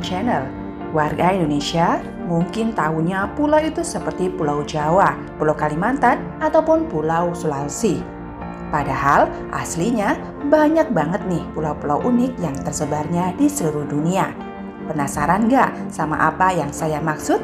Channel. Warga Indonesia mungkin tahunya pulau itu seperti Pulau Jawa, Pulau Kalimantan, ataupun Pulau Sulawesi. Padahal aslinya banyak banget nih pulau-pulau unik yang tersebarnya di seluruh dunia. Penasaran nggak sama apa yang saya maksud?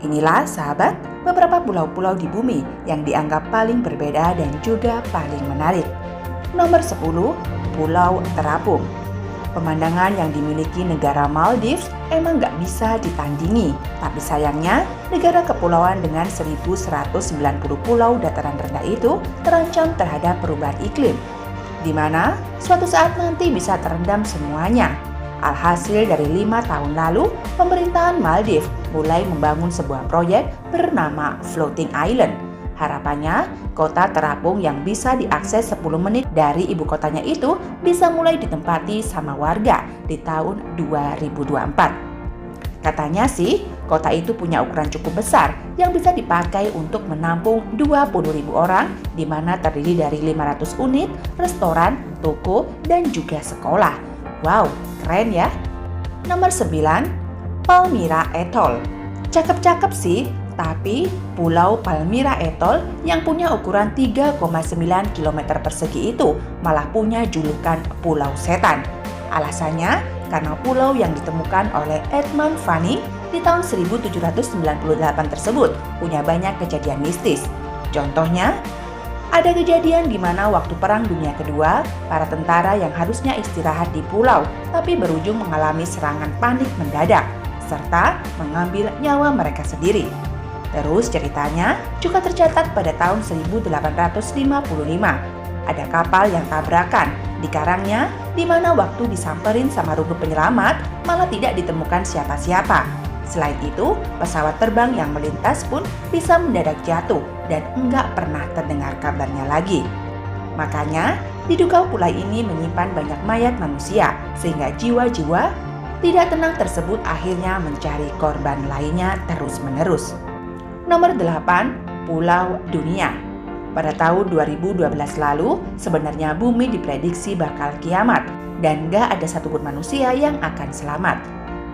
Inilah sahabat beberapa pulau-pulau di bumi yang dianggap paling berbeda dan juga paling menarik. Nomor 10, Pulau Terapung. Pemandangan yang dimiliki negara Maldives emang nggak bisa ditandingi. Tapi sayangnya, negara kepulauan dengan 1.190 pulau dataran rendah itu terancam terhadap perubahan iklim, di mana suatu saat nanti bisa terendam semuanya. Alhasil dari 5 tahun lalu, pemerintahan Maldives mulai membangun sebuah proyek bernama Floating Island. Harapannya, kota terapung yang bisa diakses 10 menit dari ibu kotanya itu bisa mulai ditempati sama warga di tahun 2024. Katanya sih, kota itu punya ukuran cukup besar yang bisa dipakai untuk menampung 20.000 orang, di mana terdiri dari 500 unit, restoran, toko, dan juga sekolah. Wow, keren ya. Nomor 9, Palmyra Atoll. Cakep-cakep sih, tapi Pulau Palmyra Atoll yang punya ukuran 3,9 km persegi itu malah punya julukan Pulau Setan. Alasannya karena pulau yang ditemukan oleh Edmund Fanning di tahun 1798 tersebut punya banyak kejadian mistis. Contohnya, ada kejadian di mana waktu Perang Dunia Kedua, para tentara yang harusnya istirahat di pulau tapi berujung mengalami serangan panik mendadak serta mengambil nyawa mereka sendiri. Terus ceritanya juga tercatat pada tahun 1855. Ada kapal yang tabrakan di karangnya, di mana waktu disamperin sama regu penyelamat malah tidak ditemukan siapa-siapa. Selain itu, pesawat terbang yang melintas pun bisa mendadak jatuh dan enggak pernah terdengar kabarnya lagi. Makanya, diduga pulau ini menyimpan banyak mayat manusia, sehingga jiwa-jiwa tidak tenang tersebut akhirnya mencari korban lainnya terus-menerus. Nomor 8, Pulau Dunia. Pada tahun 2012 lalu, sebenarnya bumi diprediksi bakal kiamat dan gak ada satupun manusia yang akan selamat.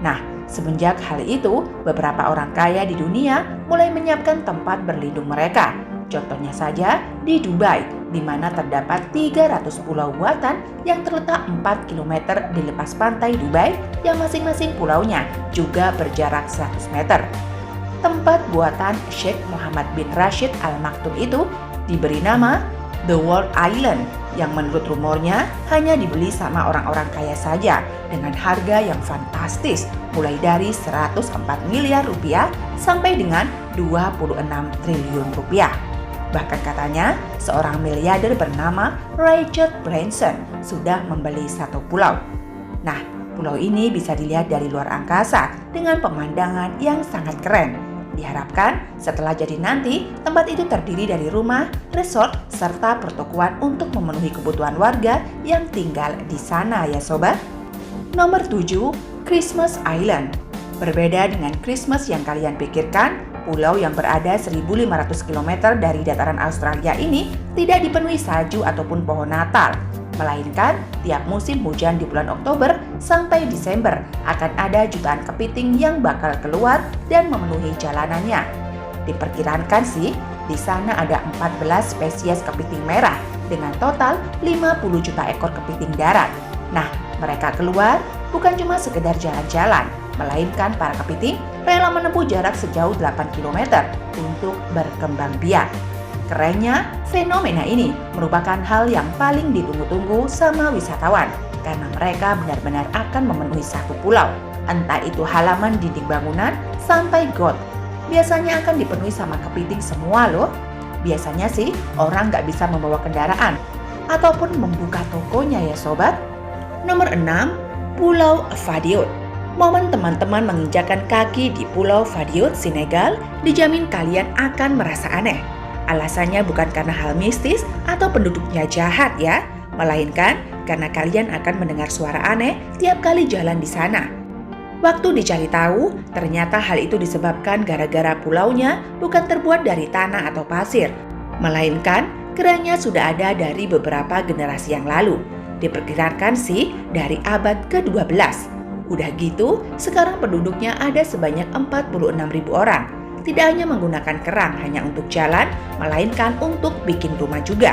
Nah, semenjak hal itu, beberapa orang kaya di dunia mulai menyiapkan tempat berlindung mereka. Contohnya saja di Dubai, di mana terdapat 300 pulau buatan yang terletak 4 km di lepas pantai Dubai yang masing-masing pulaunya juga berjarak 100 meter. Tempat buatan Sheikh Muhammad bin Rashid Al Maktoum itu diberi nama The World Island, yang menurut rumornya hanya dibeli sama orang-orang kaya saja dengan harga yang fantastis, mulai dari 104 miliar rupiah sampai dengan 26 triliun rupiah. Bahkan katanya seorang miliarder bernama Richard Branson sudah membeli satu pulau. Nah, pulau ini bisa dilihat dari luar angkasa dengan pemandangan yang sangat keren. Diharapkan setelah jadi nanti, tempat itu terdiri dari rumah, resort, serta pertokoan untuk memenuhi kebutuhan warga yang tinggal di sana ya sobat. Nomor 7, Christmas Island. Berbeda dengan Christmas yang kalian pikirkan, pulau yang berada 1.500 km dari dataran Australia ini tidak dipenuhi salju ataupun pohon Natal. Melainkan tiap musim hujan di bulan Oktober sampai Desember akan ada jutaan kepiting yang bakal keluar dan memenuhi jalanannya. Diperkirakan sih, di sana ada 14 spesies kepiting merah dengan total 50 juta ekor kepiting darat. Nah, mereka keluar bukan cuma sekedar jalan-jalan, melainkan para kepiting rela menempuh jarak sejauh 8 km untuk berkembang biak. Kerennya, fenomena ini merupakan hal yang paling ditunggu-tunggu sama wisatawan karena mereka benar-benar akan memenuhi satu pulau, entah itu halaman dinding bangunan sampai got. Biasanya akan dipenuhi sama kepiting semua loh. Biasanya sih orang nggak bisa membawa kendaraan ataupun membuka tokonya ya sobat. Nomor 6, Pulau Fadiouth. Momen teman-teman menginjakan kaki di Pulau Fadiouth, Senegal, dijamin kalian akan merasa aneh. Alasannya bukan karena hal mistis atau penduduknya jahat ya, melainkan karena kalian akan mendengar suara aneh tiap kali jalan di sana. Waktu dicari tahu, ternyata hal itu disebabkan gara-gara pulaunya bukan terbuat dari tanah atau pasir, melainkan kerangnya sudah ada dari beberapa generasi yang lalu. Diperkirakan sih dari abad ke-12. Udah gitu, sekarang penduduknya ada sebanyak 46.000 orang. Tidak hanya menggunakan kerang hanya untuk jalan, melainkan untuk bikin rumah juga.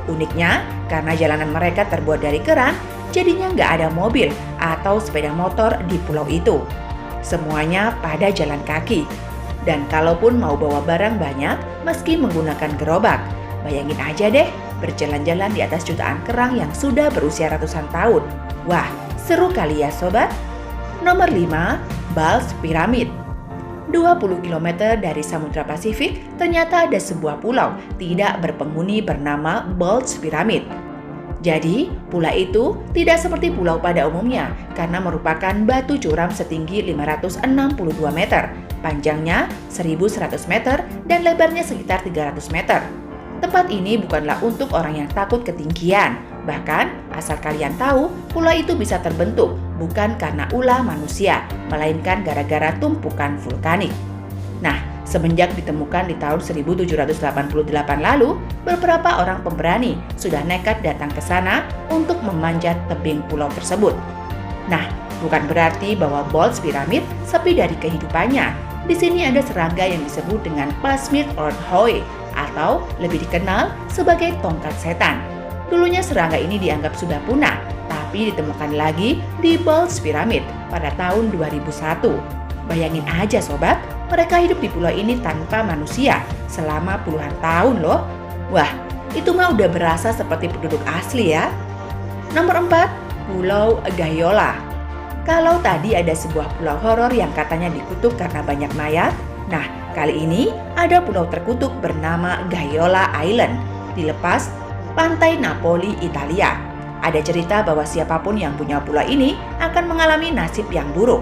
Uniknya, karena jalanan mereka terbuat dari kerang, jadinya nggak ada mobil atau sepeda motor di pulau itu. Semuanya pada jalan kaki. Dan kalaupun mau bawa barang banyak, meski menggunakan gerobak. Bayangin aja deh, berjalan-jalan di atas jutaan kerang yang sudah berusia ratusan tahun. Wah, seru kali ya sobat? Nomor 5, Bals Pyramid. 20 km dari Samudra Pasifik, ternyata ada sebuah pulau tidak berpenghuni bernama Bals Pyramid. Jadi, pulau itu tidak seperti pulau pada umumnya karena merupakan batu curam setinggi 562 meter, panjangnya 1.100 meter, dan lebarnya sekitar 300 meter. Tempat ini bukanlah untuk orang yang takut ketinggian. Bahkan, asal kalian tahu, pulau itu bisa terbentuk bukan karena ulah manusia, melainkan gara-gara tumpukan vulkanik. Nah, semenjak ditemukan di tahun 1788 lalu, beberapa orang pemberani sudah nekat datang ke sana untuk memanjat tebing pulau tersebut. Nah, bukan berarti bahwa Bals Pyramid sepi dari kehidupannya. Di sini ada serangga yang disebut dengan Plasmid Earthhoe atau lebih dikenal sebagai tongkat setan. Dulunya serangga ini dianggap sudah punah, tapi ditemukan lagi di Bals Pyramid pada tahun 2001. Bayangin aja sobat, mereka hidup di pulau ini tanpa manusia selama puluhan tahun loh. Wah, itu mah udah berasa seperti penduduk asli ya. Nomor 4, Pulau Gayola. Kalau tadi ada sebuah pulau horor yang katanya dikutuk karena banyak mayat, nah kali ini ada pulau terkutuk bernama Gayola Island, dilepas pantai Napoli, Italia. Ada cerita bahwa siapapun yang punya pulau ini akan mengalami nasib yang buruk.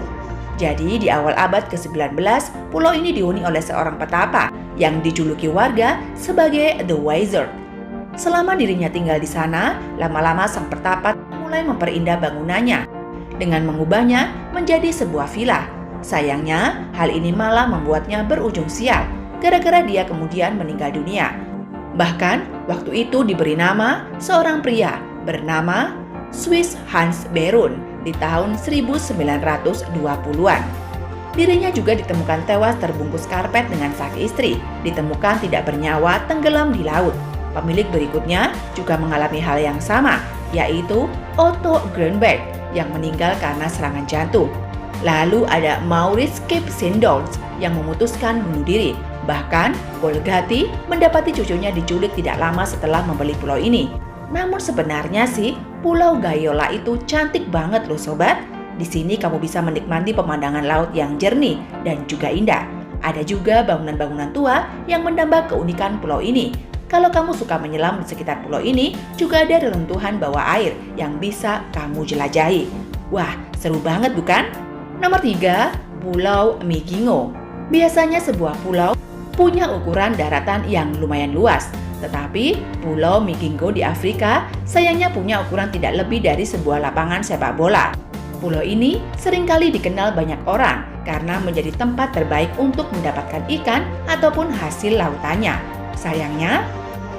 Jadi di awal abad ke-19, pulau ini dihuni oleh seorang petapa yang dijuluki warga sebagai The Wizard. Selama dirinya tinggal di sana, lama-lama sang petapa mulai memperindah bangunannya dengan mengubahnya menjadi sebuah villa. Sayangnya, hal ini malah membuatnya berujung sial gara-gara dia kemudian meninggal dunia. Bahkan, waktu itu diberi nama seorang pria bernama Swiss Hans Berun di tahun 1920-an. Dirinya juga ditemukan tewas terbungkus karpet dengan sang istri, ditemukan tidak bernyawa tenggelam di laut. Pemilik berikutnya juga mengalami hal yang sama, yaitu Otto Grunberg yang meninggal karena serangan jantung. Lalu ada Maurits Kipsindons yang memutuskan bunuh diri. Bahkan, Bolgati mendapati cucunya diculik tidak lama setelah membeli pulau ini. Namun sebenarnya sih, Pulau Gayola itu cantik banget loh sobat. Di sini kamu bisa menikmati pemandangan laut yang jernih dan juga indah. Ada juga bangunan-bangunan tua yang menambah keunikan pulau ini. Kalau kamu suka menyelam di sekitar pulau ini, juga ada reruntuhan bawah air yang bisa kamu jelajahi. Wah, seru banget bukan? Nomor 3, Pulau Migingo. Biasanya sebuah pulau punya ukuran daratan yang lumayan luas. Tetapi Pulau Migingo di Afrika sayangnya punya ukuran tidak lebih dari sebuah lapangan sepak bola. Pulau ini seringkali dikenal banyak orang karena menjadi tempat terbaik untuk mendapatkan ikan ataupun hasil lautannya. Sayangnya,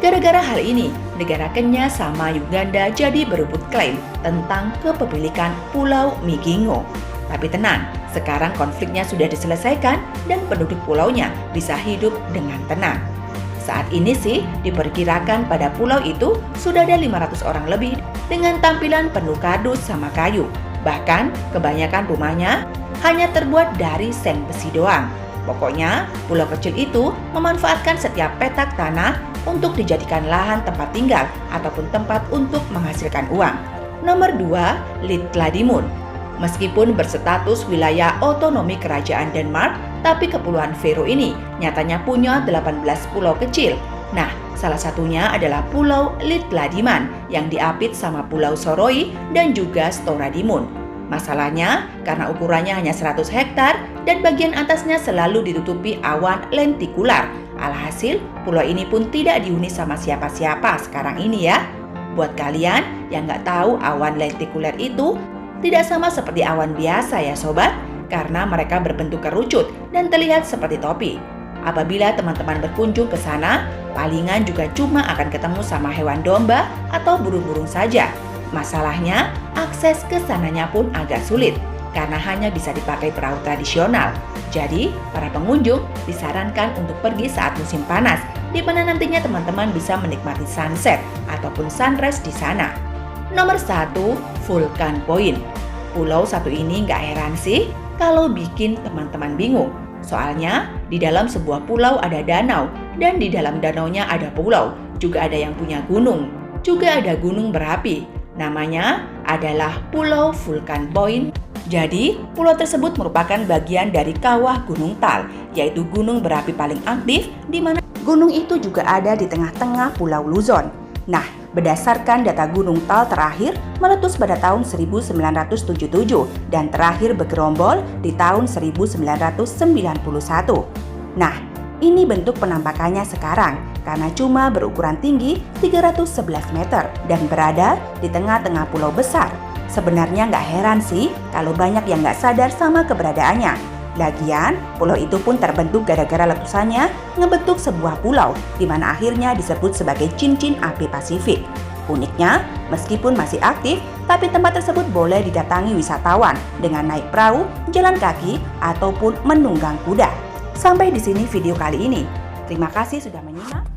gara-gara hal ini, negara Kenya sama Uganda jadi berebut klaim tentang kepemilikan Pulau Migingo. Tapi tenang, sekarang konfliknya sudah diselesaikan dan penduduk pulaunya bisa hidup dengan tenang. Saat ini sih diperkirakan pada pulau itu sudah ada 500 orang lebih dengan tampilan penuh kardus sama kayu. Bahkan kebanyakan rumahnya hanya terbuat dari seng besi doang. Pokoknya pulau kecil itu memanfaatkan setiap petak tanah untuk dijadikan lahan tempat tinggal ataupun tempat untuk menghasilkan uang. Nomor 2, Litladimun. Meskipun berstatus wilayah otonomi kerajaan Denmark, tapi Kepulauan Faroe ini nyatanya punya 18 pulau kecil. Nah, salah satunya adalah Pulau Litladiman yang diapit sama Pulau Soroi dan juga Storadimun. Masalahnya, karena ukurannya hanya 100 hektar dan bagian atasnya selalu ditutupi awan lentikular. Alhasil, pulau ini pun tidak dihuni sama siapa-siapa sekarang ini ya. Buat kalian yang nggak tahu awan lentikuler itu tidak sama seperti awan biasa ya sobat, karena mereka berbentuk kerucut dan terlihat seperti topi. Apabila teman-teman berkunjung ke sana, palingan juga cuma akan ketemu sama hewan domba atau burung-burung saja. Masalahnya, akses ke sananya pun agak sulit. karena hanya bisa dipakai perahu tradisional. Jadi, para pengunjung disarankan untuk pergi saat musim panas, di mana nantinya teman-teman bisa menikmati sunset ataupun sunrise di sana. Nomor 1, Vulcan Point. Pulau satu ini nggak heran sih kalau bikin teman-teman bingung. Soalnya, di dalam sebuah pulau ada danau, dan di dalam danaunya ada pulau, juga ada yang punya gunung, juga ada gunung berapi. Namanya adalah Pulau Vulcan Point. Jadi, pulau tersebut merupakan bagian dari kawah Gunung Tal, yaitu gunung berapi paling aktif, di mana gunung itu juga ada di tengah-tengah Pulau Luzon. Nah, berdasarkan data Gunung Tal terakhir meletus pada tahun 1977 dan terakhir bergerombol di tahun 1991. Nah, ini bentuk penampakannya sekarang karena cuma berukuran tinggi 311 meter dan berada di tengah-tengah pulau besar. Sebenarnya nggak heran sih kalau banyak yang nggak sadar sama keberadaannya. Lagian, pulau itu pun terbentuk gara-gara letusannya ngebentuk sebuah pulau di mana akhirnya disebut sebagai cincin api Pasifik. Uniknya, meskipun masih aktif, tapi tempat tersebut boleh didatangi wisatawan dengan naik perahu, jalan kaki, ataupun menunggang kuda. Sampai di sini video kali ini. Terima kasih sudah menyimak.